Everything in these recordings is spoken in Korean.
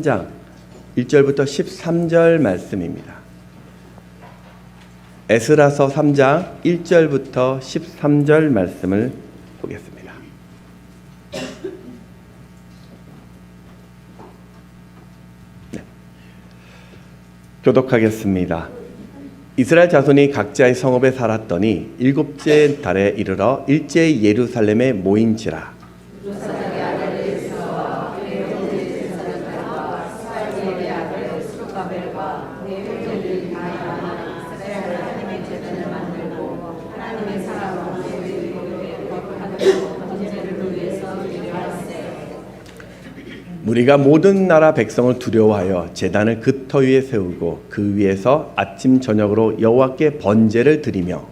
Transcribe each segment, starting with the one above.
3장 1절부터 13절 말씀입니다. 에스라서 3장 1절부터 13절 말씀을 보겠습니다. 네. 교독하겠습니다. 이스라엘 자손이 각자의 성읍에 살았더니 일곱째 달에 이르러 일제히 예루살렘에 모인지라. 우리가 모든 나라 백성을 두려워하여 제단을 그 터 위에 세우고 그 위에서 아침 저녁으로 여호와께 번제를 드리며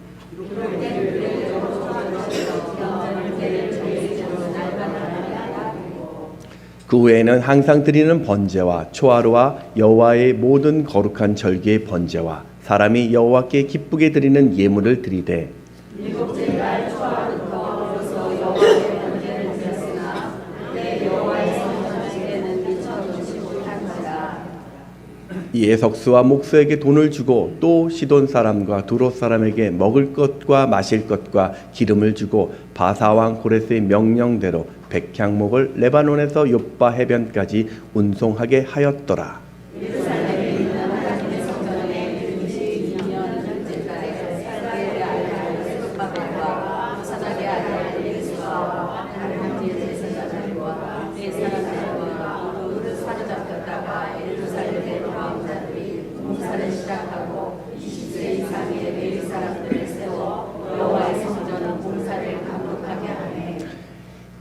그 외에는 항상 드리는 번제와 초하루와 여호와의 모든 거룩한 절기의 번제와 사람이 여호와께 기쁘게 드리는 예물을 드리되 이에 석수와 목수에게 돈을 주고 또 시돈 사람과 두롯 사람에게 먹을 것과 마실 것과 기름을 주고 바사왕 고레스의 명령대로 백향목을 레바논에서 욥바 해변까지 운송하게 하였더라.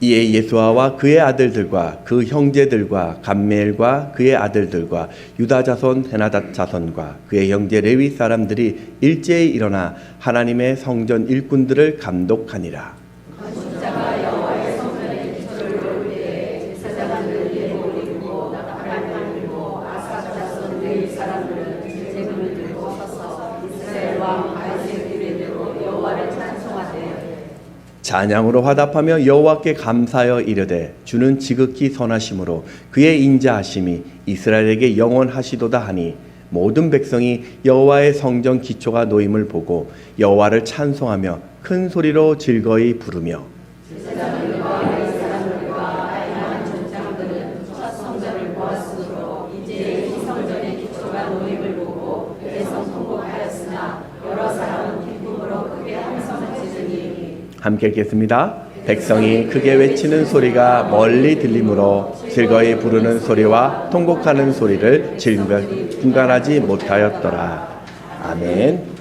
이에 예수아와 그의 아들들과 그 형제들과 감메엘과 그의 아들들과 유다 자손 헤나닷 자손과 그의 형제 레위 사람들이 일제히 일어나 하나님의 성전 일꾼들을 감독하니라. 찬양으로 화답하며 여호와께 감사하여 이르되 주는 지극히 선하심으로 그의 인자하심이 이스라엘에게 영원하시도다 하니 모든 백성이 여호와의 성전 기초가 놓임을 보고 여호와를 찬송하며 큰 소리로 즐거이 부르며 함께 읽겠습니다. 백성이 크게 외치는 소리가 멀리 들리므로 즐거이 부르는 소리와 통곡하는 소리를 분간하지 못하였더라. 아멘.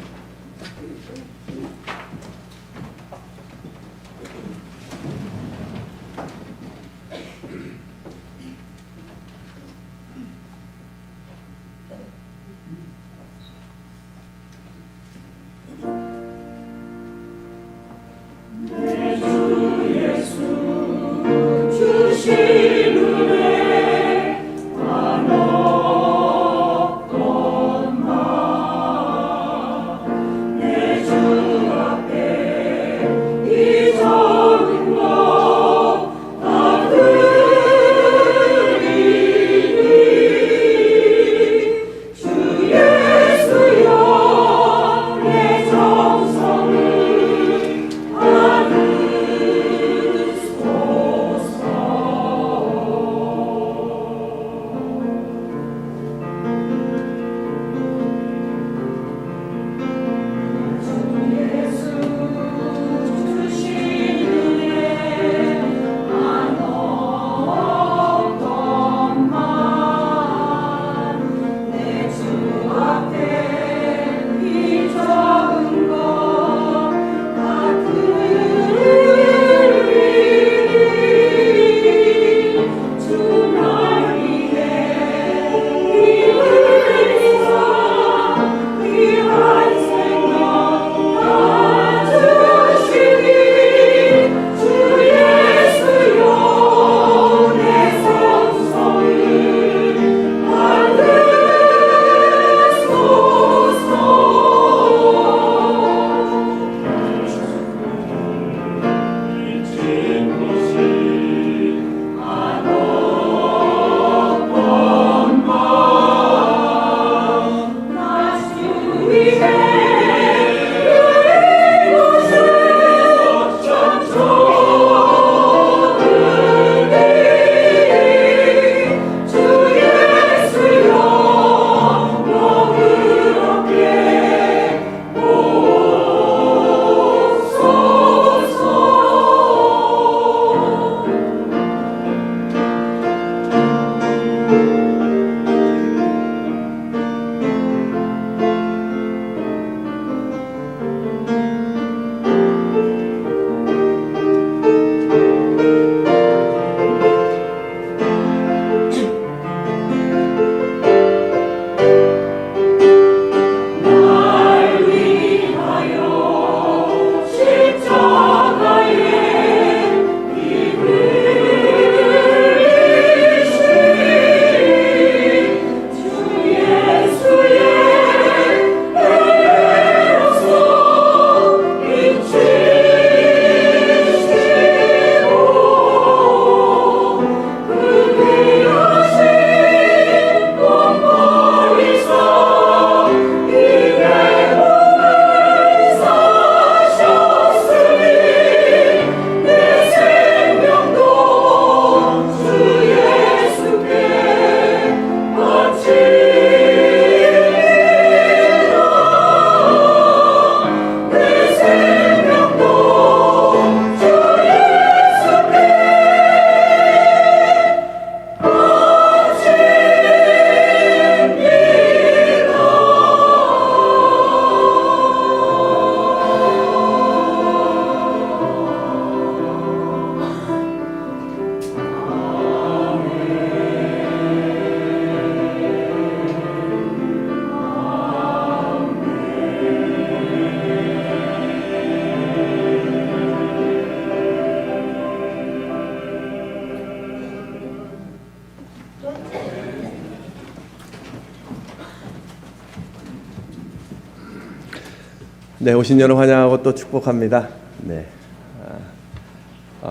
네, 오신 여러분 환영하고 또 축복합니다. 네,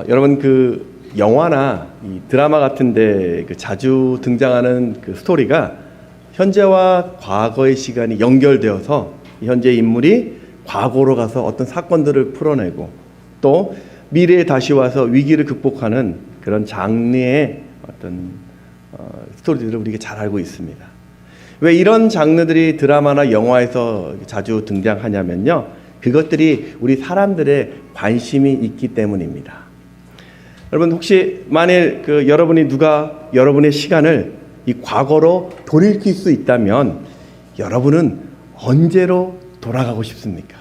여러분 그 영화나 이 드라마 같은데 그 자주 등장하는 그 스토리가 현재와 과거의 시간이 연결되어서 현재 인물이 과거로 가서 어떤 사건들을 풀어내고 또 미래에 다시 와서 위기를 극복하는 그런 장르의 어떤 스토리들을 우리가 잘 알고 있습니다. 왜 이런 장르들이 드라마나 영화에서 자주 등장하냐면요, 그것들이 우리 사람들의 관심이 있기 때문입니다. 여러분 혹시 만일 여러분이 누가 여러분의 시간을 이 과거로 돌이킬 수 있다면 여러분은 언제로 돌아가고 싶습니까?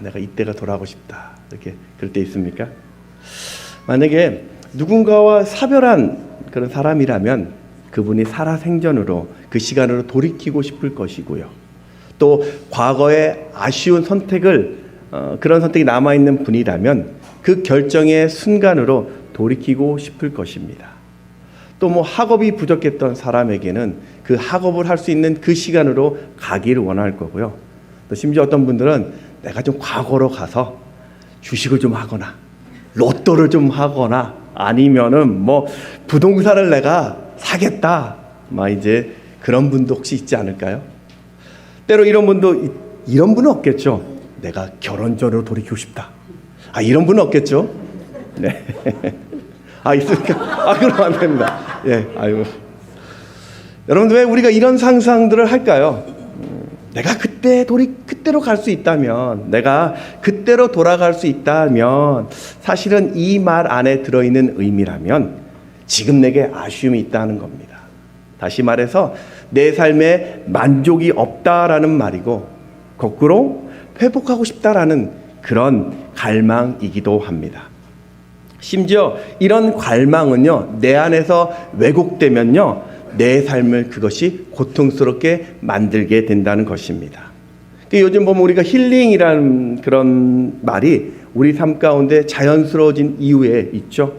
내가 이때가 돌아가고 싶다, 이렇게 그럴 때 있습니까? 만약에 누군가와 사별한 그런 사람이라면 그분이 살아생전으로 그 시간으로 돌이키고 싶을 것이고요. 또 과거의 아쉬운 선택을 그런 선택이 남아있는 분이라면 그 결정의 순간으로 돌이키고 싶을 것입니다. 또 학업이 부족했던 사람에게는 그 학업을 할 수 있는 그 시간으로 가기를 원할 거고요. 또 심지어 어떤 분들은 내가 좀 과거로 가서 주식을 좀 하거나 로또를 좀 하거나 아니면은 부동산을 내가 사겠다, 이제 그런 분도 혹시 있지 않을까요? 때로 이런 분은 없겠죠. 내가 결혼 전으로 돌이키고 싶다. 이런 분은 없겠죠. 네. 있습니까? 그럼 안 됩니다. 예, 여러분들 왜 우리가 이런 상상들을 할까요? 내가 그때로 갈 수 있다면, 내가 그때로 돌아갈 수 있다면, 사실은 이 말 안에 들어있는 의미라면 지금 내게 아쉬움이 있다는 겁니다. 다시 말해서 내 삶에 만족이 없다라는 말이고, 거꾸로 회복하고 싶다라는 그런 갈망이기도 합니다. 심지어 이런 갈망은요, 내 안에서 왜곡되면요, 내 삶을 그것이 고통스럽게 만들게 된다는 것입니다. 요즘 보면 우리가 힐링이라는 그런 말이 우리 삶 가운데 자연스러워진 이유에 있죠.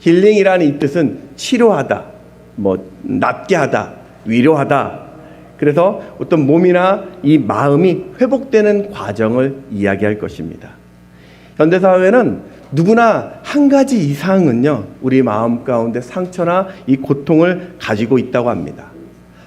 힐링이라는 이 뜻은 치료하다, 낫게 하다, 위로하다. 그래서 어떤 몸이나 이 마음이 회복되는 과정을 이야기할 것입니다. 현대사회는 누구나 한 가지 이상은요, 우리 마음 가운데 상처나 이 고통을 가지고 있다고 합니다.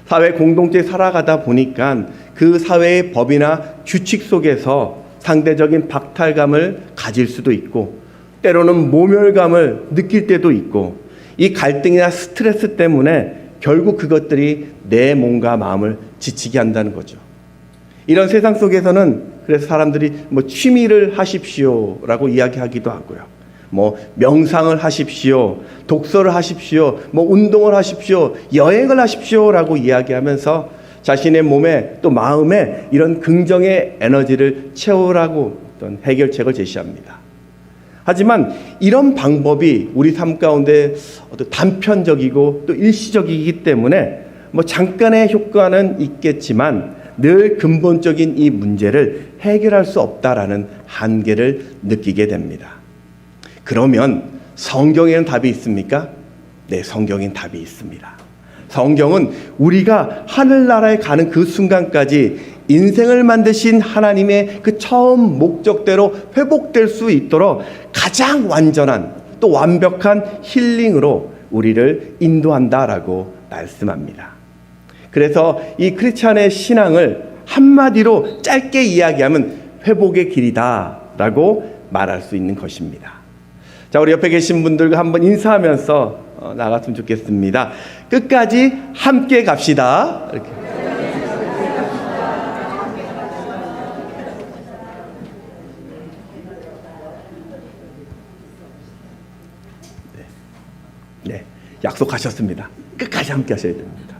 사회 공동체에 살아가다 보니까 그 사회의 법이나 규칙 속에서 상대적인 박탈감을 가질 수도 있고, 때로는 모멸감을 느낄 때도 있고, 이 갈등이나 스트레스 때문에 결국 그것들이 내 몸과 마음을 지치게 한다는 거죠. 이런 세상 속에서는 그래서 사람들이 취미를 하십시오라고 이야기하기도 하고요. 명상을 하십시오, 독서를 하십시오, 운동을 하십시오, 여행을 하십시오라고 이야기하면서 자신의 몸에 또 마음에 이런 긍정의 에너지를 채우라고 어떤 해결책을 제시합니다. 하지만 이런 방법이 우리 삶 가운데 어떤 단편적이고 또 일시적이기 때문에 잠깐의 효과는 있겠지만 늘 근본적인 이 문제를 해결할 수 없다라는 한계를 느끼게 됩니다. 그러면 성경에는 답이 있습니까? 네, 성경엔 답이 있습니다. 성경은 우리가 하늘나라에 가는 그 순간까지 인생을 만드신 하나님의 그 처음 목적대로 회복될 수 있도록 가장 완전한 또 완벽한 힐링으로 우리를 인도한다라고 말씀합니다. 그래서 이 크리스찬의 신앙을 한마디로 짧게 이야기하면 회복의 길이다라고 말할 수 있는 것입니다. 자, 우리 옆에 계신 분들과 한번 인사하면서 나갔으면 좋겠습니다. 끝까지 함께 갑시다. 이렇게. 네, 약속하셨습니다. 끝까지 함께 하셔야 됩니다.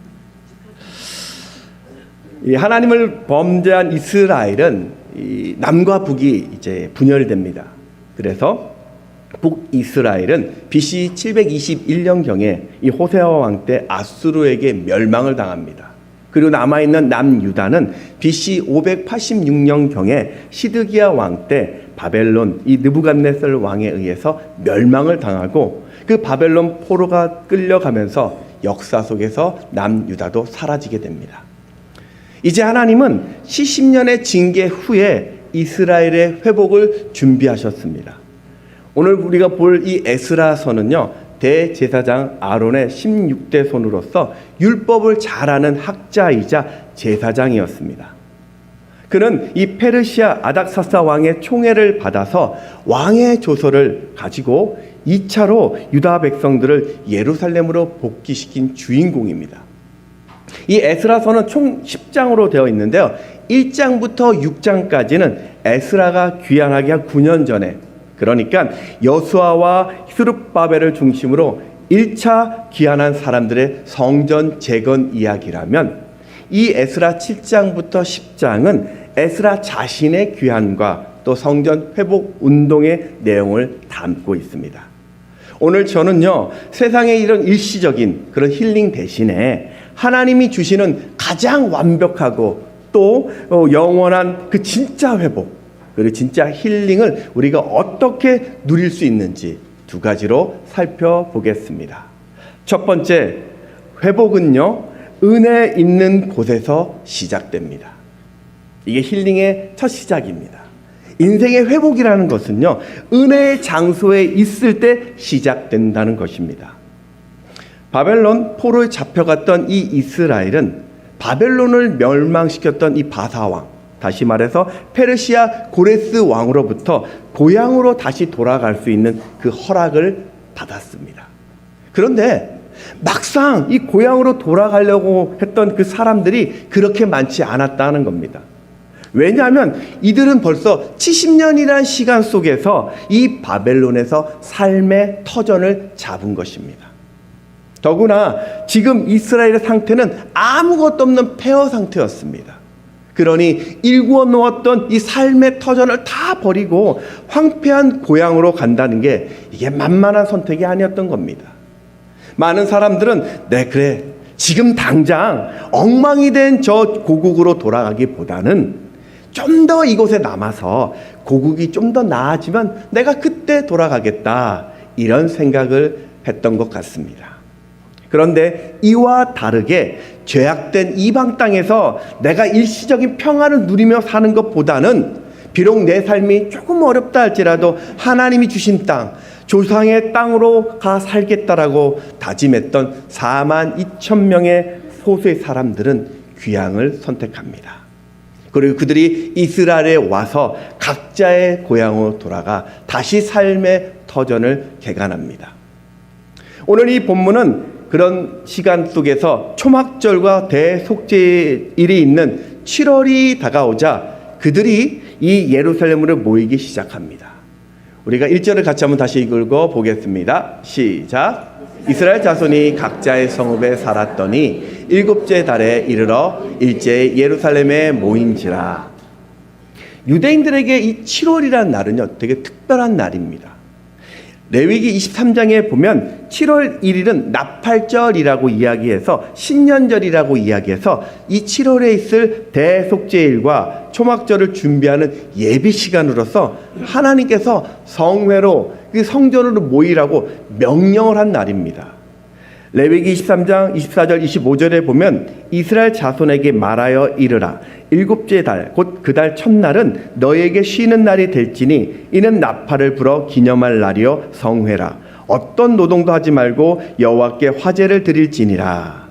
이 하나님을 범죄한 이스라엘은 이 남과 북이 이제 분열됩니다. 그래서 북이스라엘은 BC 721년경에 이 호세아 왕 때 아수르에게 멸망을 당합니다. 그리고 남아있는 남유다는 BC 586년경에 시드기야 왕 때 바벨론 이 느부갓네살 왕에 의해서 멸망을 당하고 그 바벨론 포로가 끌려가면서 역사 속에서 남유다도 사라지게 됩니다. 이제 하나님은 70년의 징계 후에 이스라엘의 회복을 준비하셨습니다. 오늘 우리가 볼 이 에스라서는요, 대제사장 아론의 16대 손으로서 율법을 잘 아는 학자이자 제사장이었습니다. 그는 이 페르시아 아닥사스 왕의 총애를 받아서 왕의 조서를 가지고 2차로 유다 백성들을 예루살렘으로 복귀시킨 주인공입니다. 이 에스라서는 총 10장으로 되어 있는데요. 1장부터 6장까지는 에스라가 귀환하기 한 9년 전에, 그러니까 여수아와 스룹바벨을 중심으로 1차 귀환한 사람들의 성전 재건 이야기라면, 이 에스라 7장부터 10장은 에스라 자신의 귀환과 또 성전 회복 운동의 내용을 담고 있습니다. 오늘 저는요, 세상에 이런 일시적인 그런 힐링 대신에 하나님이 주시는 가장 완벽하고 또 영원한 그 진짜 회복, 그리고 진짜 힐링을 우리가 어떻게 누릴 수 있는지 두 가지로 살펴보겠습니다. 첫 번째, 회복은요, 은혜 있는 곳에서 시작됩니다. 이게 힐링의 첫 시작입니다. 인생의 회복이라는 것은요, 은혜의 장소에 있을 때 시작된다는 것입니다. 바벨론 포로에 잡혀갔던 이 이스라엘은 바벨론을 멸망시켰던 이 바사왕, 다시 말해서 페르시아 고레스 왕으로부터 고향으로 다시 돌아갈 수 있는 그 허락을 받았습니다. 그런데 막상 이 고향으로 돌아가려고 했던 그 사람들이 그렇게 많지 않았다는 겁니다. 왜냐하면 이들은 벌써 70년이라는 시간 속에서 이 바벨론에서 삶의 터전을 잡은 것입니다. 더구나 지금 이스라엘의 상태는 아무것도 없는 폐허 상태였습니다. 그러니 일구어 놓았던 이 삶의 터전을 다 버리고 황폐한 고향으로 간다는 게 이게 만만한 선택이 아니었던 겁니다. 많은 사람들은 그래, 지금 당장 엉망이 된 저 고국으로 돌아가기보다는 좀 더 이곳에 남아서 고국이 좀 더 나아지면 내가 그때 돌아가겠다, 이런 생각을 했던 것 같습니다. 그런데 이와 다르게 죄악된 이방 땅에서 내가 일시적인 평안을 누리며 사는 것보다는 비록 내 삶이 조금 어렵다 할지라도 하나님이 주신 땅, 조상의 땅으로 가 살겠다라고 다짐했던 4만 2천 명의 소수의 사람들은 귀향을 선택합니다. 그리고 그들이 이스라엘에 와서 각자의 고향으로 돌아가 다시 삶의 터전을 개간합니다. 오늘 이 본문은 그런 시간 속에서 초막절과 대속죄일이 있는 7월이 다가오자 그들이 이 예루살렘으로 모이기 시작합니다. 우리가 1절을 같이 한번 다시 읽어 보겠습니다. 시작. 이스라엘 자손이 각자의 성읍에 살았더니 7째 달에 이르러 일제히 예루살렘에 모인지라. 유대인들에게 이 7월이라는 날은요, 되게 특별한 날입니다. 레위기 23장에 보면 7월 1일은 나팔절이라고 이야기해서 신년절이라고 이야기해서 이 7월에 있을 대속죄일과 초막절을 준비하는 예비 시간으로서 하나님께서 성회로, 그 성전으로 모이라고 명령을 한 날입니다. 레위기 23장 24절 25절에 보면 이스라엘 자손에게 말하여 이르라. 7째 달 곧 그 달 첫날은 너에게 쉬는 날이 될지니 이는 나팔을 불어 기념할 날이요 성회라. 어떤 노동도 하지 말고 여호와께 화제를 드릴지니라.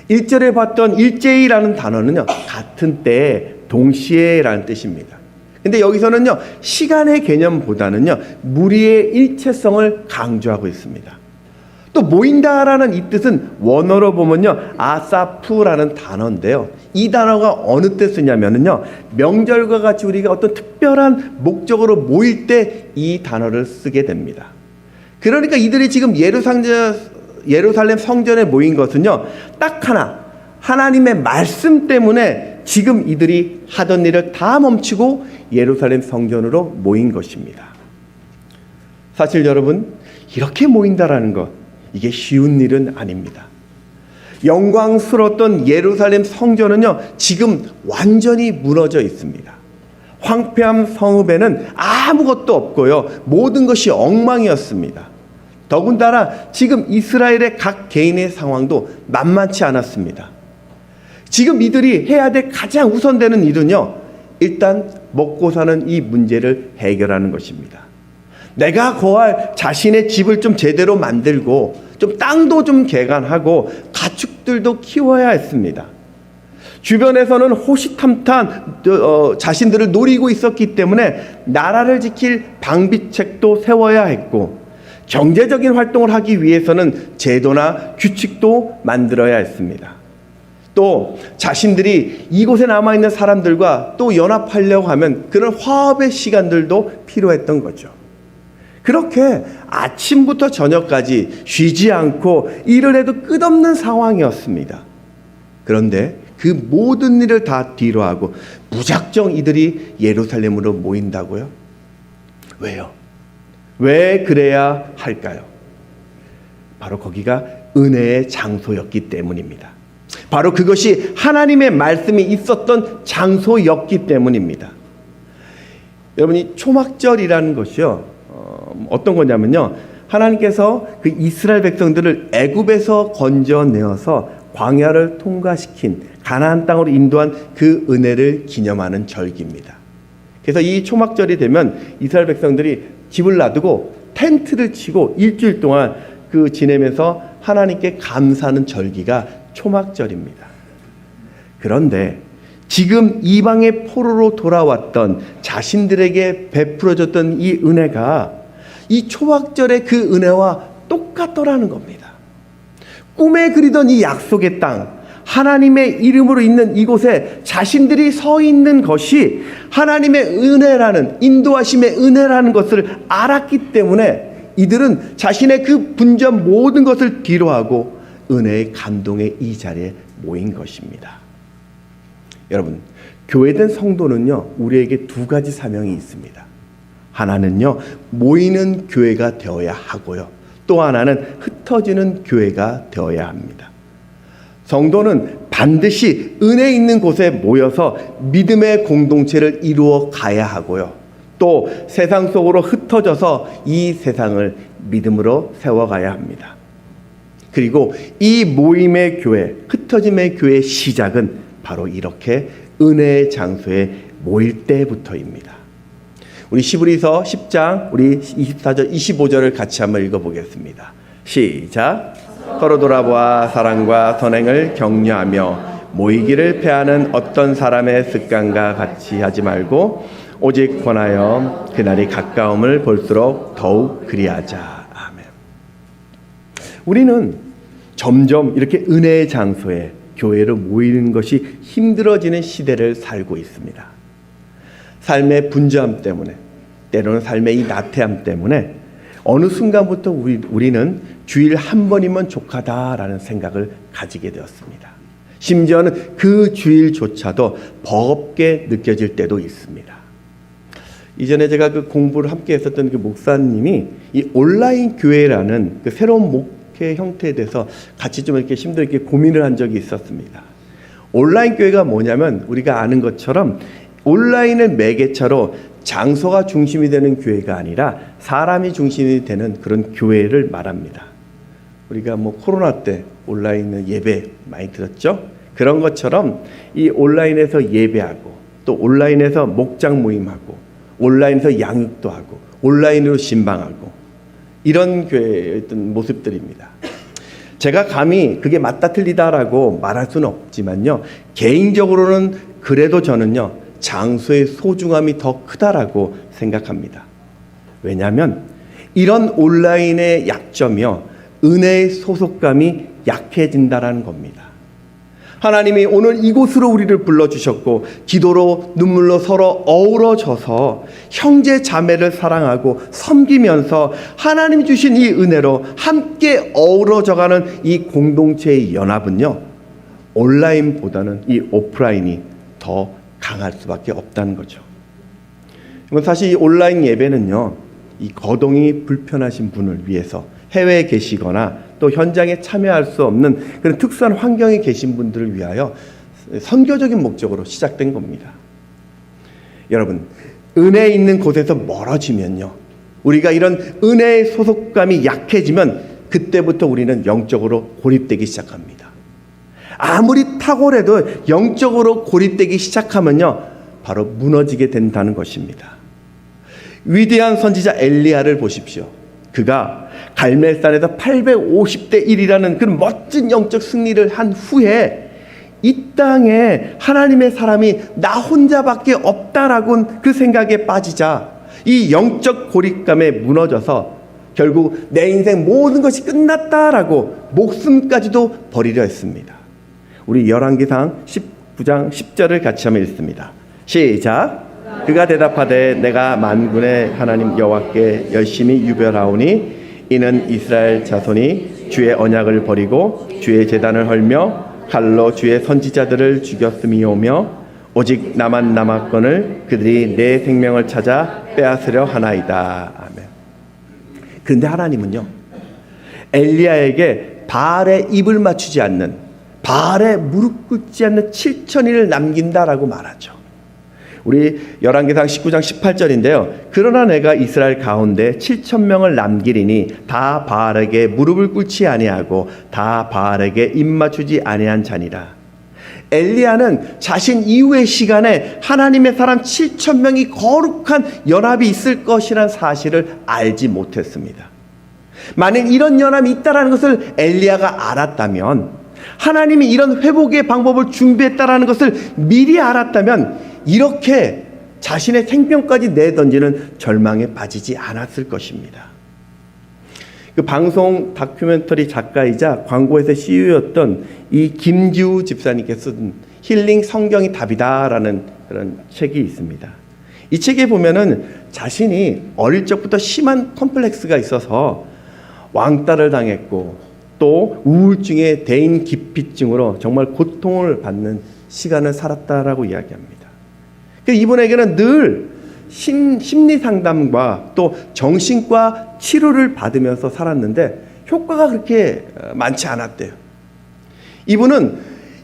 1절에 봤던 일제히라는 단어는요, 같은 때에 동시에라는 뜻입니다. 근데 여기서는요, 시간의 개념보다는요, 무리의 일체성을 강조하고 있습니다. 또 모인다라는 이 뜻은 원어로 보면요, 아사프라는 단어인데요. 이 단어가 어느 때 쓰냐면요, 명절과 같이 우리가 어떤 특별한 목적으로 모일 때 이 단어를 쓰게 됩니다. 그러니까 이들이 지금 예루살렘 성전에 모인 것은요, 딱 하나, 하나님의 말씀 때문에 지금 이들이 하던 일을 다 멈추고 예루살렘 성전으로 모인 것입니다. 사실 여러분, 이렇게 모인다라는 것, 이게 쉬운 일은 아닙니다. 영광스러웠던 예루살렘 성전은요, 지금 완전히 무너져 있습니다. 황폐한 성읍에는 아무것도 없고요, 모든 것이 엉망이었습니다. 더군다나 지금 이스라엘의 각 개인의 상황도 만만치 않았습니다. 지금 이들이 해야 될 가장 우선되는 일은요, 일단 먹고 사는 이 문제를 해결하는 것입니다. 내가 거할 자신의 집을 좀 제대로 만들고 좀 땅도 좀 개간하고 가축들도 키워야 했습니다. 주변에서는 호시탐탐 자신들을 노리고 있었기 때문에 나라를 지킬 방비책도 세워야 했고, 경제적인 활동을 하기 위해서는 제도나 규칙도 만들어야 했습니다. 또 자신들이 이곳에 남아있는 사람들과 또 연합하려고 하면 그런 화합의 시간들도 필요했던 거죠. 그렇게 아침부터 저녁까지 쉬지 않고 일을 해도 끝없는 상황이었습니다. 그런데 그 모든 일을 다 뒤로하고 무작정 이들이 예루살렘으로 모인다고요? 왜요? 왜 그래야 할까요? 바로 거기가 은혜의 장소였기 때문입니다. 바로 그것이 하나님의 말씀이 있었던 장소였기 때문입니다. 여러분, 이 초막절이라는 것이요, 어떤 거냐면요, 하나님께서 그 이스라엘 백성들을 애굽에서 건져내어서 광야를 통과시킨 가나안 땅으로 인도한 그 은혜를 기념하는 절기입니다. 그래서 이 초막절이 되면 이스라엘 백성들이 집을 놔두고 텐트를 치고 일주일 동안 그 지내면서 하나님께 감사하는 절기가 초막절입니다. 그런데 지금 이방의 포로로 돌아왔던 자신들에게 베풀어졌던 이 은혜가 이 초막절의 그 은혜와 똑같더라는 겁니다. 꿈에 그리던 이 약속의 땅, 하나님의 이름으로 있는 이곳에 자신들이 서 있는 것이 하나님의 은혜라는, 인도하심의 은혜라는 것을 알았기 때문에 이들은 자신의 그 분전 모든 것을 뒤로하고 은혜의 감동의 이 자리에 모인 것입니다. 여러분, 교회된 성도는요, 우리에게 두 가지 사명이 있습니다. 하나는요, 모이는 교회가 되어야 하고요, 또 하나는 흩어지는 교회가 되어야 합니다. 성도는 반드시 은혜 있는 곳에 모여서 믿음의 공동체를 이루어 가야 하고요, 또 세상 속으로 흩어져서 이 세상을 믿음으로 세워가야 합니다. 그리고 이 모임의 교회, 흩어짐의 교회의 시작은 바로 이렇게 은혜의 장소에 모일 때부터입니다. 우리 시브리서 10장 우리 24절 25절을 같이 한번 읽어보겠습니다. 시작. 서로 돌아보아 사랑과 선행을 격려하며 모이기를 패하는 어떤 사람의 습관과 같이 하지 말고 오직 권하여 그날이 가까움을 볼수록 더욱 그리하자. 아멘. 우리는 점점 이렇게 은혜의 장소에 교회로 모이는 것이 힘들어지는 시대를 살고 있습니다. 삶의 분주함 때문에, 때로는 삶의 이 나태함 때문에 어느 순간부터 우리는 주일 한 번이면 족하다라는 생각을 가지게 되었습니다. 심지어는 그 주일조차도 버겁게 느껴질 때도 있습니다. 이전에 제가 그 공부를 함께 했었던 그 목사님이 이 온라인 교회라는 그 새로운 목회 형태에 대해서 같이 좀 이렇게 심도 있게 고민을 한 적이 있었습니다. 온라인 교회가 뭐냐면 우리가 아는 것처럼 온라인을 매개체로 장소가 중심이 되는 교회가 아니라 사람이 중심이 되는 그런 교회를 말합니다. 우리가 뭐 코로나 때 온라인 예배 많이 들었죠? 그런 것처럼 이 온라인에서 예배하고 또 온라인에서 목장 모임하고 온라인에서 양육도 하고 온라인으로 신방하고 이런 교회의 어떤 모습들입니다. 제가 감히 그게 맞다 틀리다라고 말할 수는 없지만요, 개인적으로는 그래도 저는요, 장소의 소중함이 더 크다라고 생각합니다. 왜냐하면 이런 온라인의 약점이요, 은혜의 소속감이 약해진다라는 겁니다. 하나님이 오늘 이곳으로 우리를 불러주셨고 기도로 눈물로 서로 어우러져서 형제 자매를 사랑하고 섬기면서 하나님이 주신 이 은혜로 함께 어우러져가는 이 공동체의 연합은요, 온라인보다는 이 오프라인이 더 강할 수밖에 없다는 거죠. 사실 이 온라인 예배는요, 이 거동이 불편하신 분을 위해서 해외에 계시거나 또 현장에 참여할 수 없는 그런 특수한 환경에 계신 분들을 위하여 선교적인 목적으로 시작된 겁니다. 여러분, 은혜 있는 곳에서 멀어지면요, 우리가 이런 은혜의 소속감이 약해지면 그때부터 우리는 영적으로 고립되기 시작합니다. 아무리 탁월해도 영적으로 고립되기 시작하면요, 바로 무너지게 된다는 것입니다. 위대한 선지자 엘리야를 보십시오. 그가 갈멜산에서 850대 1이라는 그런 멋진 영적 승리를 한 후에 이 땅에 하나님의 사람이 나 혼자밖에 없다라고 그 생각에 빠지자 이 영적 고립감에 무너져서 결국 내 인생 모든 것이 끝났다라고 목숨까지도 버리려 했습니다. 우리 열왕기상 19장 10절을 같이 한번 읽습니다. 시작. 그가 대답하되 내가 만군의 하나님 여호와께 열심히 유별하오니 이는 이스라엘 자손이 주의 언약을 버리고 주의 제단을 헐며 칼로 주의 선지자들을 죽였음이오며 오직 나만 남았거늘 그들이 내 생명을 찾아 빼앗으려 하나이다. 아멘. 그런데 하나님은요, 엘리야에게 바알에 입을 맞추지 않는, 바알에 무릎 꿇지 않는 7,000일을 남긴다라고 말하죠. 우리 열왕기상 19장 18절인데요. 그러나 내가 이스라엘 가운데 7,000명을 남기리니 다 바알에게 무릎을 꿇지 아니하고 다 바알에게 입 맞추지 아니한 자니라. 엘리야는 자신 이후의 시간에 하나님의 사람 7,000명이 거룩한 연합이 있을 것이라는 사실을 알지 못했습니다. 만약 이런 연합이 있다는 것을 엘리야가 알았다면, 하나님이 이런 회복의 방법을 준비했다는 것을 미리 알았다면 이렇게 자신의 생명까지 내던지는 절망에 빠지지 않았을 것입니다. 그 방송 다큐멘터리 작가이자 광고회사 CEO였던 이 김기우 집사님께서 쓴 힐링 성경이 답이다라는 그런 책이 있습니다. 이 책에 보면은 자신이 어릴 적부터 심한 컴플렉스가 있어서 왕따를 당했고 또 우울증에 대인 기피증으로 정말 고통을 받는 시간을 살았다라고 이야기합니다. 이분에게는 늘 심리 상담과 또 정신과 치료를 받으면서 살았는데 효과가 그렇게 많지 않았대요. 이분은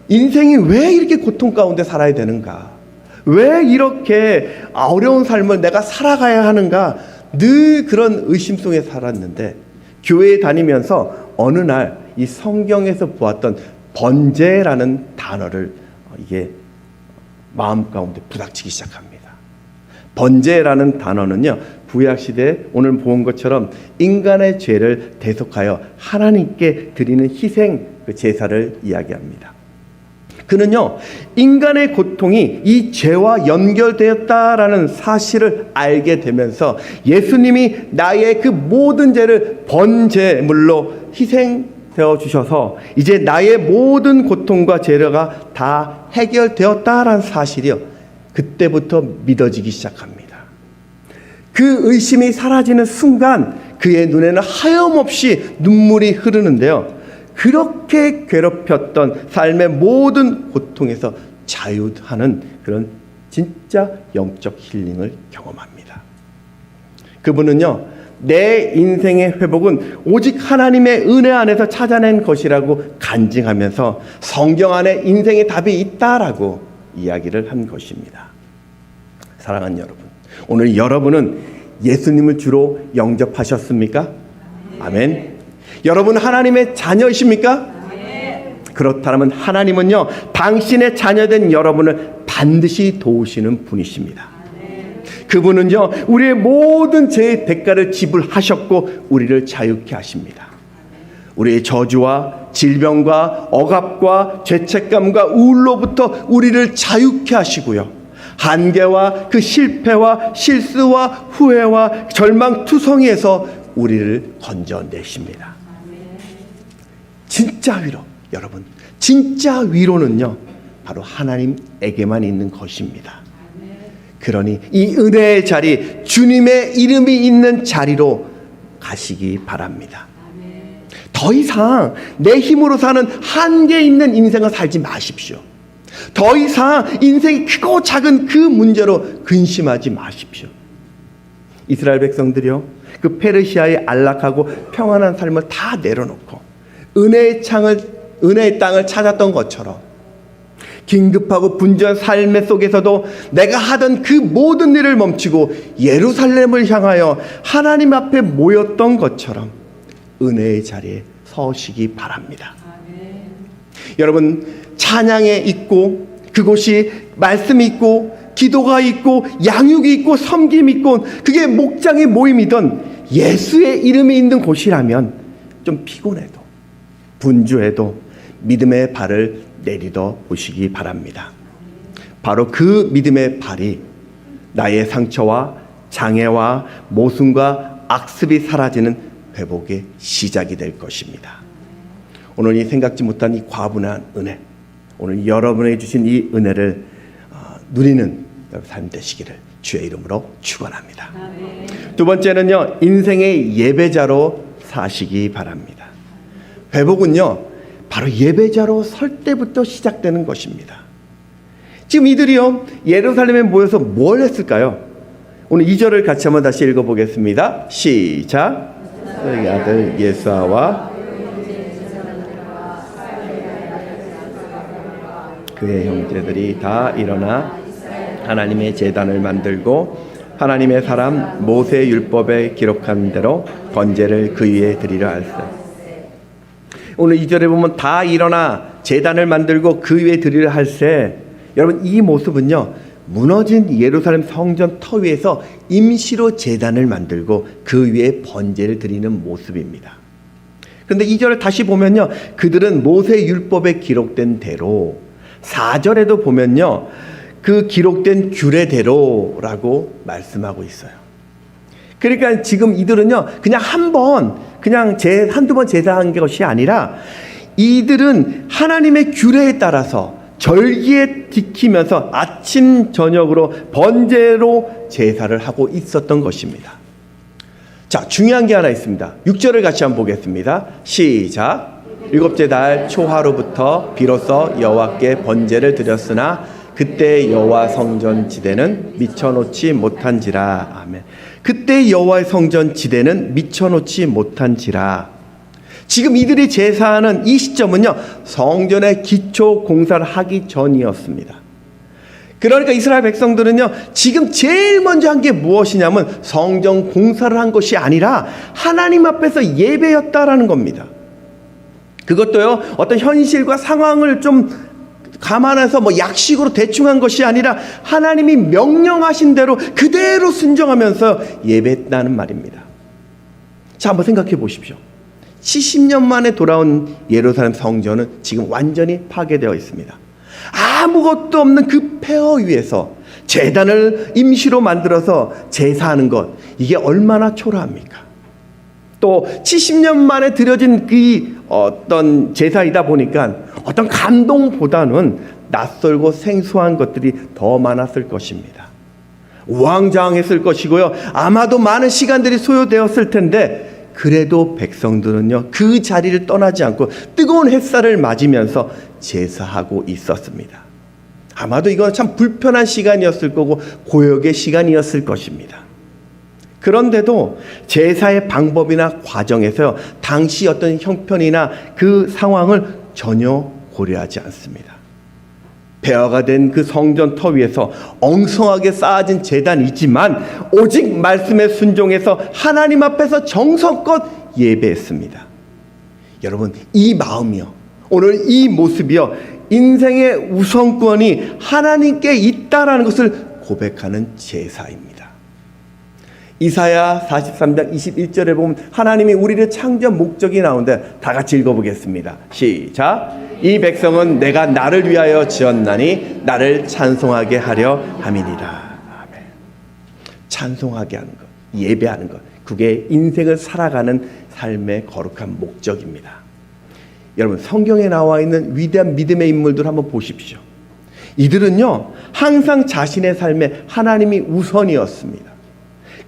인생이 왜 이렇게 고통 가운데 살아야 되는가? 왜 이렇게 어려운 삶을 내가 살아가야 하는가? 늘 그런 의심 속에 살았는데 교회에 다니면서 어느 날 이 성경에서 보았던 번제라는 단어를 이게 마음 가운데 부닥치기 시작합니다. 번제라는 단어는요, 구약시대에 오늘 본 것처럼 인간의 죄를 대속하여 하나님께 드리는 희생 그 제사를 이야기합니다. 그는요, 인간의 고통이 이 죄와 연결되었다라는 사실을 알게 되면서 예수님이 나의 그 모든 죄를 번제물로 희생되어 주셔서 이제 나의 모든 고통과 죄가 다 해결되었다라는 사실이요, 그때부터 믿어지기 시작합니다. 그 의심이 사라지는 순간 그의 눈에는 하염없이 눈물이 흐르는데요, 그렇게 괴롭혔던 삶의 모든 고통에서 자유하는 그런 진짜 영적 힐링을 경험합니다. 그분은요, 내 인생의 회복은 오직 하나님의 은혜 안에서 찾아낸 것이라고 간증하면서 성경 안에 인생의 답이 있다라고 이야기를 한 것입니다. 사랑하는 여러분, 오늘 여러분은 예수님을 주로 영접하셨습니까? 아멘. 여러분 하나님의 자녀이십니까? 그렇다면 하나님은요, 당신의 자녀된 여러분을 반드시 도우시는 분이십니다. 그분은요, 우리의 모든 죄의 대가를 지불하셨고 우리를 자유케 하십니다. 우리의 저주와 질병과 억압과 죄책감과 우울로부터 우리를 자유케 하시고요, 한계와 그 실패와 실수와 후회와 절망투성이에서 우리를 건져내십니다. 진짜 위로, 여러분, 진짜 위로는요, 바로 하나님에게만 있는 것입니다. 그러니 이 은혜의 자리, 주님의 이름이 있는 자리로 가시기 바랍니다. 더 이상 내 힘으로 사는 한계 있는 인생을 살지 마십시오. 더 이상 인생이 크고 작은 그 문제로 근심하지 마십시오. 이스라엘 백성들이요, 그 페르시아의 안락하고 평안한 삶을 다 내려놓고 은혜의 땅을 찾았던 것처럼 긴급하고 분주한 삶의 속에서도 내가 하던 그 모든 일을 멈추고 예루살렘을 향하여 하나님 앞에 모였던 것처럼 은혜의 자리에 서시기 바랍니다. 여러분, 찬양에 있고 그곳이 말씀이 있고 기도가 있고 양육이 있고 섬김이 있고 그게 목장의 모임이든 예수의 이름이 있는 곳이라면 좀 피곤해도 분주해도 믿음의 발을 내딛어 보시기 바랍니다. 바로 그 믿음의 발이 나의 상처와 장애와 모순과 악습이 사라지는 회복의 시작이 될 것입니다. 오늘 이 생각지 못한 이 과분한 은혜, 오늘 여러분에게 주신 이 은혜를 누리는 삶 되시기를 주의 이름으로 축원합니다. 두 번째는요, 인생의 예배자로 사시기 바랍니다. 회복은요, 바로 예배자로 설 때부터 시작되는 것입니다. 지금 이들이요, 예루살렘에 모여서 뭘 했을까요? 오늘 2절을 같이 한번 다시 읽어보겠습니다. 시작. 너희 아들 예수아와 그의 형제들이 다 일어나 하나님의 제단을 만들고 하나님의 사람 모세 율법에 기록한 대로 번제를 그 위에 드리려 할세. 오늘 2절에 보면 다 일어나 제단을 만들고 그 위에 드리려 할세. 여러분, 이 모습은요, 무너진 예루살렘 성전 터 위에서 임시로 제단을 만들고 그 위에 번제를 드리는 모습입니다. 그런데 2절을 다시 보면요, 그들은 모세 율법에 기록된 대로, 4절에도 보면요, 그 기록된 규례대로라고 말씀하고 있어요. 그러니까 지금 이들은요, 그냥 한두 번 제사한 것이 아니라 이들은 하나님의 규례에 따라서 절기에 지키면서 아침 저녁으로 번제로 제사를 하고 있었던 것입니다. 자, 중요한 게 하나 있습니다. 6절을 같이 한번 보겠습니다. 시작. 일곱째 달 초하루부터 비로소 여호와께 번제를 드렸으나 그때 여호와 성전 지대는 미쳐놓지 못한지라. 아멘. 그때 여호와의 성전 지대는 미쳐놓지 못한지라. 지금 이들이 제사하는 이 시점은요, 성전의 기초 공사를 하기 전이었습니다. 그러니까 이스라엘 백성들은요, 지금 제일 먼저 한 게 무엇이냐면 성전 공사를 한 것이 아니라 하나님 앞에서 예배였다라는 겁니다. 그것도요, 어떤 현실과 상황을 좀 감안해서 약식으로 대충 한 것이 아니라 하나님이 명령하신 대로 그대로 순종하면서 예배했다는 말입니다. 자, 한번 생각해 보십시오. 70년 만에 돌아온 예루살렘 성전은 지금 완전히 파괴되어 있습니다. 아무것도 없는 그 폐허 위에서 제단을 임시로 만들어서 제사하는 것, 이게 얼마나 초라합니까? 또 70년 만에 드려진 그 어떤 제사이다 보니까 어떤 감동보다는 낯설고 생소한 것들이 더 많았을 것입니다. 우왕좌왕했을 것이고요, 아마도 많은 시간들이 소요되었을 텐데 그래도 백성들은요, 그 자리를 떠나지 않고 뜨거운 햇살을 맞으면서 제사하고 있었습니다. 아마도 이건 참 불편한 시간이었을 거고 고역의 시간이었을 것입니다. 그런데도 제사의 방법이나 과정에서 당시 어떤 형편이나 그 상황을 전혀 고려하지 않습니다. 폐허가 된 그 성전 터 위에서 엉성하게 쌓아진 제단이지만 오직 말씀에 순종해서 하나님 앞에서 정성껏 예배했습니다. 여러분, 이 마음이요, 오늘 이 모습이요, 인생의 우선권이 하나님께 있다라는 것을 고백하는 제사입니다. 이사야 43장 21절에 보면 하나님이 우리를 창조한 목적이 나오는데 다 같이 읽어보겠습니다. 시작. 이 백성은 내가 나를 위하여 지었나니 나를 찬송하게 하려 함이니라. 아멘. 찬송하게 하는 것, 예배하는 것, 그게 인생을 살아가는 삶의 거룩한 목적입니다. 여러분, 성경에 나와 있는 위대한 믿음의 인물들 한번 보십시오. 이들은요, 항상 자신의 삶에 하나님이 우선이었습니다.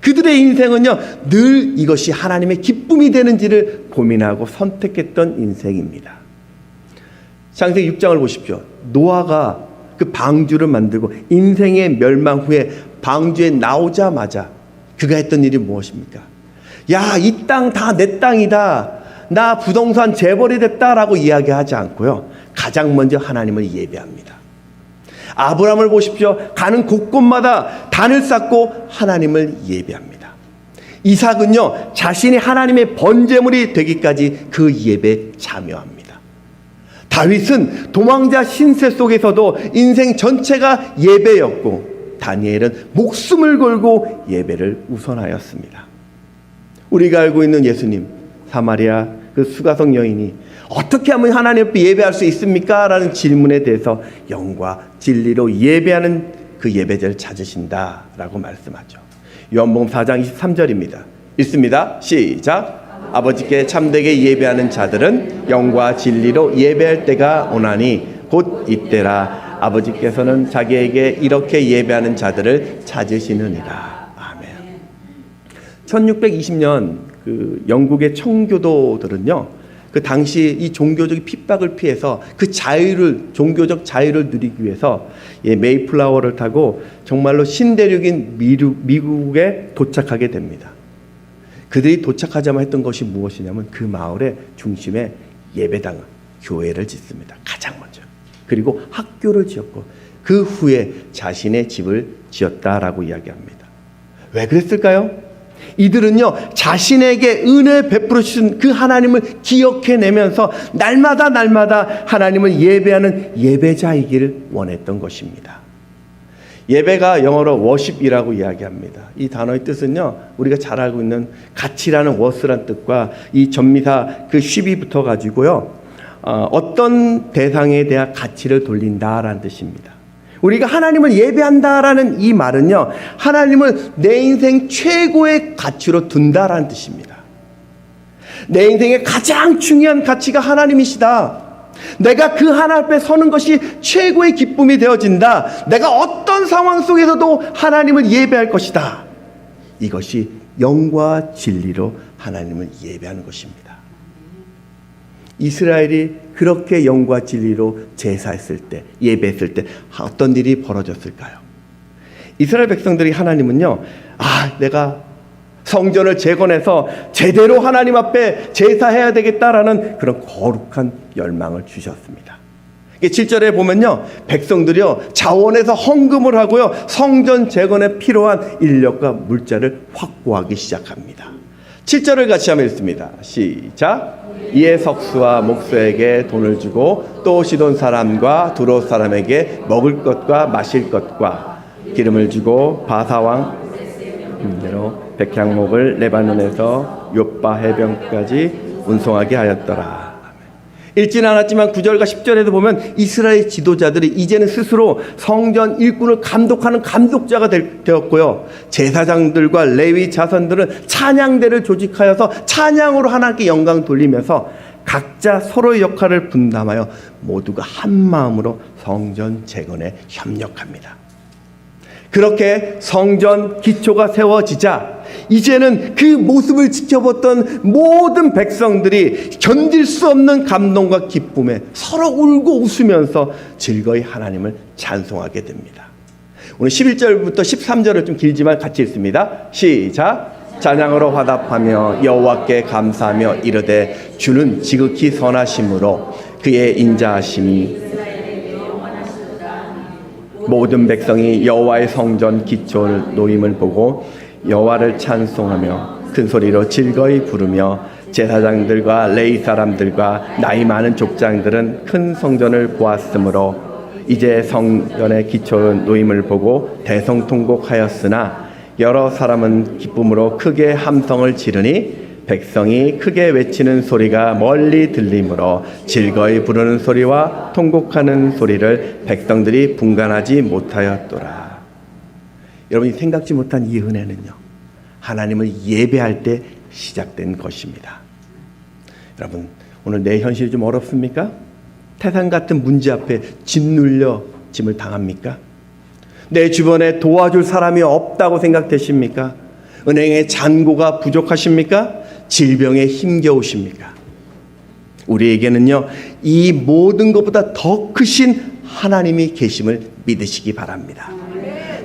그들의 인생은요, 늘 이것이 하나님의 기쁨이 되는지를 고민하고 선택했던 인생입니다. 창세기 6장을 보십시오. 노아가 그 방주를 만들고 인생의 멸망 후에 방주에 나오자마자 그가 했던 일이 무엇입니까? 야, 이 땅 다 내 땅이다, 나 부동산 재벌이 됐다라고 이야기하지 않고요, 가장 먼저 하나님을 예배합니다. 아브라함을 보십시오. 가는 곳곳마다 단을 쌓고 하나님을 예배합니다. 이삭은요, 자신이 하나님의 번제물이 되기까지 그 예배에 참여합니다. 다윗은 도망자 신세 속에서도 인생 전체가 예배였고, 다니엘은 목숨을 걸고 예배를 우선하였습니다. 우리가 알고 있는 예수님, 사마리아 그 수가성 여인이 어떻게 하면 하나님 앞에 예배할 수 있습니까? 라는 질문에 대해서 영과 진리로 예배하는 그 예배자를 찾으신다라고 말씀하죠. 요한복음 4장 23절입니다. 읽습니다. 시작. 아버지께 참되게 예배하는 자들은 영과 진리로 예배할 때가 오나니 곧 이때라. 아버지께서는 자기에게 이렇게 예배하는 자들을 찾으시느니라. 아멘. 1620년 그 영국의 청교도들은요, 그 당시 이 종교적 핍박을 피해서 그 자유를, 종교적 자유를 누리기 위해서 메이플라워를 타고 정말로 신대륙인 미국에 도착하게 됩니다. 그들이 도착하자마자 했던 것이 무엇이냐면 그 마을의 중심에 예배당, 교회를 짓습니다. 가장 먼저. 그리고 학교를 지었고 그 후에 자신의 집을 지었다라고 이야기합니다. 왜 그랬을까요? 이들은요, 자신에게 은혜 베풀어 주신 그 하나님을 기억해내면서 날마다 하나님을 예배하는 예배자이기를 원했던 것입니다. 예배가 영어로 worship이라고 이야기합니다. 이 단어의 뜻은요, 우리가 잘 알고 있는 가치라는 워스란 뜻과 이 전미사 그 ship이 붙어가지고요, 어떤 대상에 대한 가치를 돌린다라는 뜻입니다. 우리가 하나님을 예배한다라는 이 말은요, 하나님을 내 인생 최고의 가치로 둔다라는 뜻입니다. 내 인생의 가장 중요한 가치가 하나님이시다. 내가 그 하나님 앞에 서는 것이 최고의 기쁨이 되어진다. 내가 어떤 상황 속에서도 하나님을 예배할 것이다. 이것이 영과 진리로 하나님을 예배하는 것입니다. 이스라엘이 그렇게 영과 진리로 제사했을 때, 예배했을 때 어떤 일이 벌어졌을까요? 이스라엘 백성들이 하나님은요, 내가 성전을 재건해서 제대로 하나님 앞에 제사해야 되겠다라는 그런 거룩한 열망을 주셨습니다. 7절에 보면요, 백성들이요, 자원에서 헌금을 하고요, 성전 재건에 필요한 인력과 물자를 확보하기 시작합니다. 7절을 같이 한번 읽습니다. 시작. 이에 석수와 목수에게 돈을 주고 또 시돈 사람과 두롯 사람에게 먹을 것과 마실 것과 기름을 주고 바사왕 대로 백향목을 레바논에서 요빠 해변까지 운송하게 하였더라. 읽지는 않았지만 9절과 10절에도 보면 이스라엘 지도자들이 이제는 스스로 성전 일꾼을 감독하는 감독자가 되었고요, 제사장들과 레위 자손들은 찬양대를 조직하여서 찬양으로 하나님께 영광 돌리면서 각자 서로의 역할을 분담하여 모두가 한 마음으로 성전 재건에 협력합니다. 그렇게 성전 기초가 세워지자 이제는 그 모습을 지켜봤던 모든 백성들이 견딜 수 없는 감동과 기쁨에 서로 울고 웃으면서 즐거이 하나님을 찬송하게 됩니다. 오늘 11절부터 13절을 좀 길지만 같이 읽습니다. 시작. 찬양으로 화답하며 여호와께 감사하며 이르되 주는 지극히 선하심으로 그의 인자하심이 모든 백성이 여호와의 성전 기초를 놓임을 보고 여호와를 찬송하며 큰 소리로 즐거이 부르며 제사장들과 레위 사람들과 나이 많은 족장들은 큰 성전을 보았으므로 이제 성전의 기초 놓임을 보고 대성통곡하였으나 여러 사람은 기쁨으로 크게 함성을 지르니 백성이 크게 외치는 소리가 멀리 들리므로 즐거이 부르는 소리와 통곡하는 소리를 백성들이 분간하지 못하였더라. 여러분이 생각지 못한 이 은혜는요, 하나님을 예배할 때 시작된 것입니다. 여러분, 오늘 내 현실이 좀 어렵습니까? 태산 같은 문제 앞에 짓눌려 짐을 당합니까? 내 주변에 도와줄 사람이 없다고 생각되십니까? 은행의 잔고가 부족하십니까? 질병에 힘겨우십니까? 우리에게는요, 이 모든 것보다 더 크신 하나님이 계심을 믿으시기 바랍니다.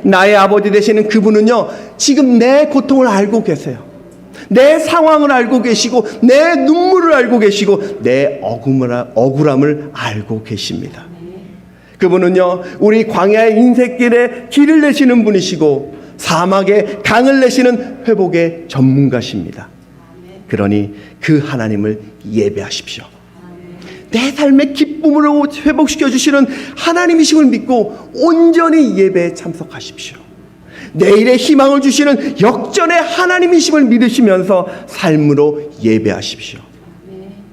나의 아버지 되시는 그분은요, 지금 내 고통을 알고 계세요. 내 상황을 알고 계시고 내 눈물을 알고 계시고 내 억울함을 알고 계십니다. 그분은요, 우리 광야의 인생길에 길을 내시는 분이시고 사막에 강을 내시는 회복의 전문가십니다. 그러니 그 하나님을 예배하십시오. 내 삶의 기쁨으로 회복시켜 주시는 하나님이심을 믿고 온전히 예배에 참석하십시오. 내일의 희망을 주시는 역전의 하나님이심을 믿으시면서 삶으로 예배하십시오.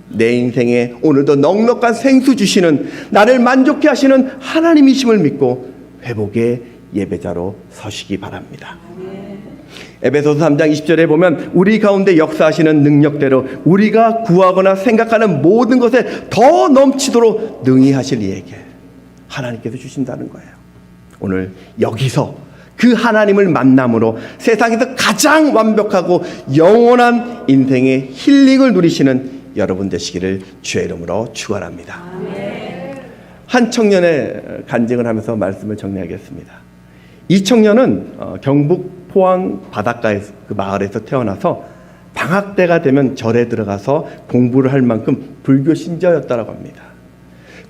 내 인생에 오늘도 넉넉한 생수 주시는, 나를 만족해 하시는 하나님이심을 믿고 회복의 예배자로 서시기 바랍니다. 에베소서 3장 20절에 보면 우리 가운데 역사하시는 능력대로 우리가 구하거나 생각하는 모든 것에 더 넘치도록 능히 하실 이에게 하나님께서 주신다는 거예요. 오늘 여기서 그 하나님을 만남으로 세상에서 가장 완벽하고 영원한 인생의 힐링을 누리시는 여러분 되시기를 주의 이름으로 축원합니다. 한 청년의 간증을 하면서 말씀을 정리하겠습니다. 이 청년은 경북 포항 바닷가에 그 마을에서 태어나서 방학 때가 되면 절에 들어가서 공부를 할 만큼 불교 신자였다고 합니다.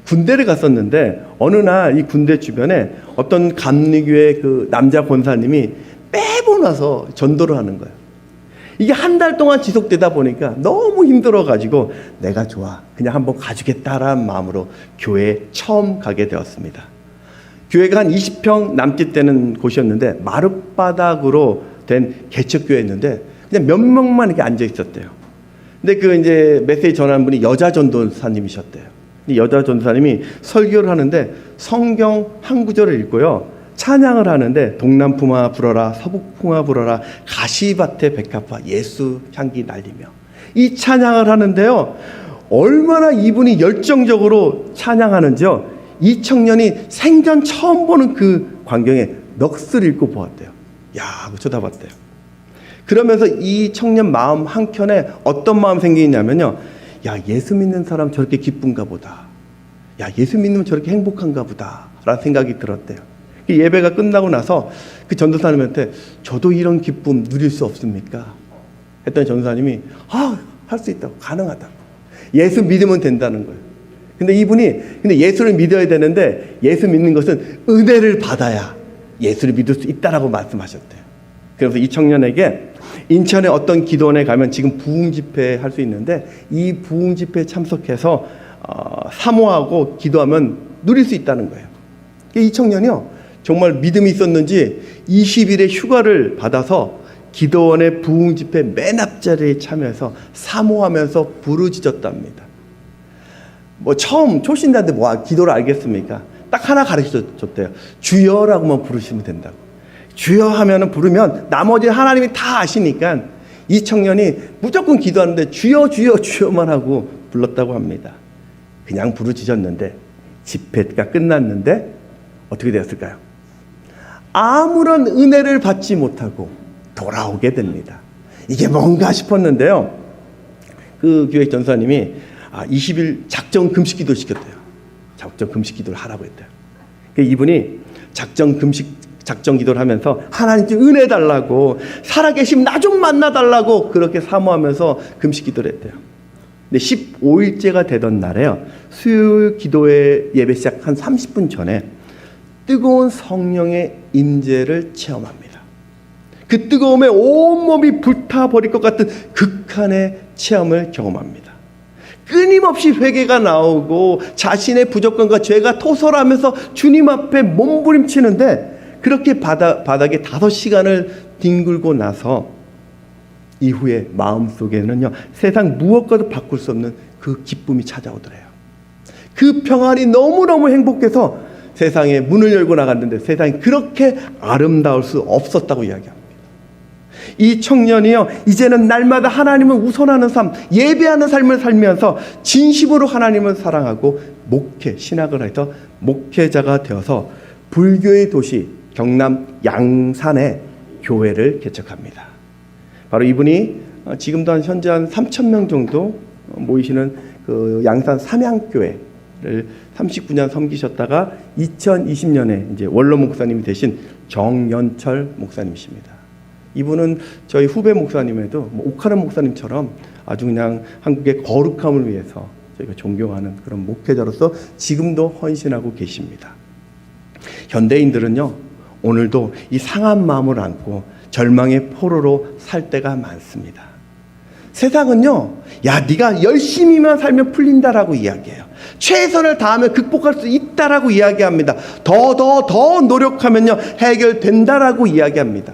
군대를 갔었는데 어느 날 이 군대 주변에 어떤 감리교의 그 남자 권사님이 매번 와서 전도를 하는 거예요. 이게 한 달 동안 지속되다 보니까 너무 힘들어가지고 내가 좋아, 그냥 한번 가주겠다라는 마음으로 교회에 처음 가게 되었습니다. 교회가 한 20평 남짓 되는 곳이었는데 마룻바닥으로 된 개척교회였는데 그냥 몇 명만 이렇게 앉아 있었대요. 근데 그 이제 메시지 전하는 분이 여자 전도사님이셨대요. 이 여자 전도사님이 설교를 하는데 성경 한 구절을 읽고요, 찬양을 하는데 동남풍아 불어라 서북풍아 불어라 가시밭에 백합화 예수 향기 날리며 이 찬양을 하는데요, 얼마나 이분이 열정적으로 찬양하는지요, 이 청년이 생전 처음 보는 그 광경에 넋을 잃고 보았대요. 야 하고 쳐다봤대요. 그러면서 이 청년 마음 한켠에 어떤 마음 생기냐면요, 야 예수 믿는 사람 저렇게 기쁜가 보다, 야 예수 믿으면 저렇게 행복한가 보다 라는 생각이 들었대요. 예배가 끝나고 나서 그 전도사님한테 저도 이런 기쁨 누릴 수 없습니까? 했더니 전도사님이 할 수 있다고, 가능하다고, 예수 믿으면 된다는 거예요. 근데 예수를 믿어야 되는데 예수 믿는 것은 은혜를 받아야 예수를 믿을 수 있다라고 말씀하셨대요. 그래서 이 청년에게 인천의 어떤 기도원에 가면 지금 부흥 집회 할 수 있는데 이 부흥 집회에 참석해서 사모하고 기도하면 누릴 수 있다는 거예요. 이 청년이요, 정말 믿음이 있었는지 20일의 휴가를 받아서 기도원의 부흥 집회 맨 앞자리에 참여해서 사모하면서 부르짖었답니다. 처음 초신자인데 기도를 알겠습니까? 딱 하나 가르쳐줬대요. 주여라고만 부르시면 된다고. 주여 하면은 부르면 나머지 하나님이 다 아시니까 이 청년이 무조건 기도하는데 주여 주여 주여만 하고 불렀다고 합니다. 그냥 부르짖었는데 집회가 끝났는데 어떻게 되었을까요? 아무런 은혜를 받지 못하고 돌아오게 됩니다. 이게 뭔가 싶었는데요, 그 교회 전사님이 20일 작정 금식 기도 시켰대요. 작정 금식 기도를 하라고 했대요. 이분이 작정 기도를 하면서 하나님 좀 은혜 달라고, 살아계시면 나 좀 만나 달라고 그렇게 사모하면서 금식 기도를 했대요. 근데 15일째가 되던 날에요, 수요일 기도회 예배 시작 한 30분 전에 뜨거운 성령의 임재를 체험합니다. 그 뜨거움에 온몸이 불타버릴 것 같은 극한의 체험을 경험합니다. 끊임없이 회개가 나오고 자신의 부족함과 죄가 토설하면서 주님 앞에 몸부림치는데 그렇게 바닥에 5시간을 뒹굴고 나서 이후에 마음속에는요, 세상 무엇과도 바꿀 수 없는 그 기쁨이 찾아오더래요. 그 평안이 너무너무 행복해서 세상에 문을 열고 나갔는데 세상이 그렇게 아름다울 수 없었다고 이야기합니다. 이 청년이요, 이제는 날마다 하나님을 우선하는 삶, 예배하는 삶을 살면서 진심으로 하나님을 사랑하고 신학을 해서 목회자가 되어서 불교의 도시 경남 양산에 교회를 개척합니다. 바로 이분이 지금도 현재 한 3,000명 정도 모이시는 그 양산 삼양교회를 39년 섬기셨다가 2020년에 이제 원로 목사님이 되신 정연철 목사님이십니다. 이분은 저희 후배 목사님에도 옥하는 목사님처럼 아주 그냥 한국의 거룩함을 위해서 저희가 존경하는 그런 목회자로서 지금도 헌신하고 계십니다. 현대인들은요, 오늘도 이 상한 마음을 안고 절망의 포로로 살 때가 많습니다. 세상은요, 야 네가 열심히만 살면 풀린다라고 이야기해요. 최선을 다하면 극복할 수 있다라고 이야기합니다. 더 노력하면요 해결된다라고 이야기합니다.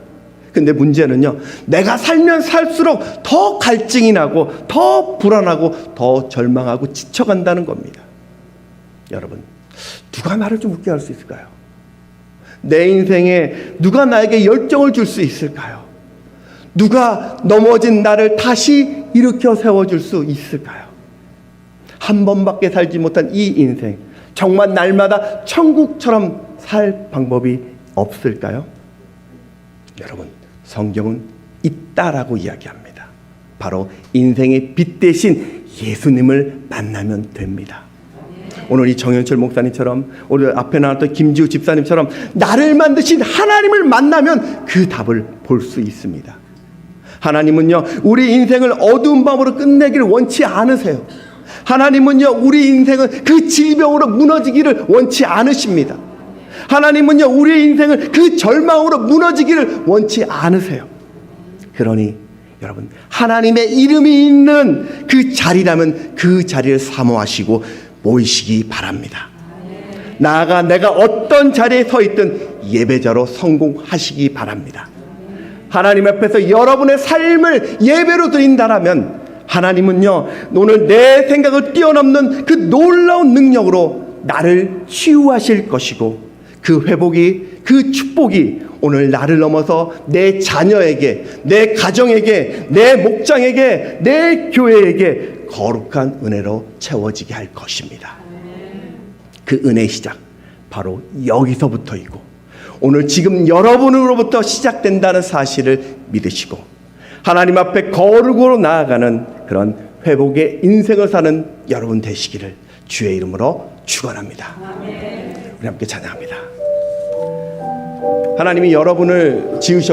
근데 문제는요, 내가 살면 살수록 더 갈증이 나고 더 불안하고 더 절망하고 지쳐간다는 겁니다. 여러분, 누가 나를 좀 웃게 할 수 있을까요? 내 인생에 누가 나에게 열정을 줄 수 있을까요? 누가 넘어진 나를 다시 일으켜 세워줄 수 있을까요? 한 번밖에 살지 못한 이 인생, 정말 날마다 천국처럼 살 방법이 없을까요? 여러분, 성경은 있다라고 이야기합니다. 바로 인생의 빛 대신 예수님을 만나면 됩니다. 오늘 이 정현철 목사님처럼, 오늘 앞에 나왔던 김지우 집사님처럼 나를 만드신 하나님을 만나면 그 답을 볼 수 있습니다. 하나님은요, 우리 인생을 어두운 밤으로 끝내기를 원치 않으세요. 하나님은요, 우리 인생은 그 질병으로 무너지기를 원치 않으십니다. 하나님은요, 우리의 인생을 그 절망으로 무너지기를 원치 않으세요. 그러니 여러분, 하나님의 이름이 있는 그 자리라면 그 자리를 사모하시고 모이시기 바랍니다. 나아가 내가 어떤 자리에 서 있든 예배자로 성공하시기 바랍니다. 하나님 앞에서 여러분의 삶을 예배로 드린다라면 하나님은요, 오늘 내 생각을 뛰어넘는 그 놀라운 능력으로 나를 치유하실 것이고, 그 회복이, 그 축복이 오늘 나를 넘어서 내 자녀에게, 내 가정에게, 내 목장에게, 내 교회에게 거룩한 은혜로 채워지게 할 것입니다. 그 은혜의 시작, 바로 여기서부터이고, 오늘 지금 여러분으로부터 시작된다는 사실을 믿으시고 하나님 앞에 거룩으로 나아가는 그런 회복의 인생을 사는 여러분 되시기를 주의 이름으로 축원합니다. 우리 함께 찬양합니다. 하나님이 여러분을 지으셨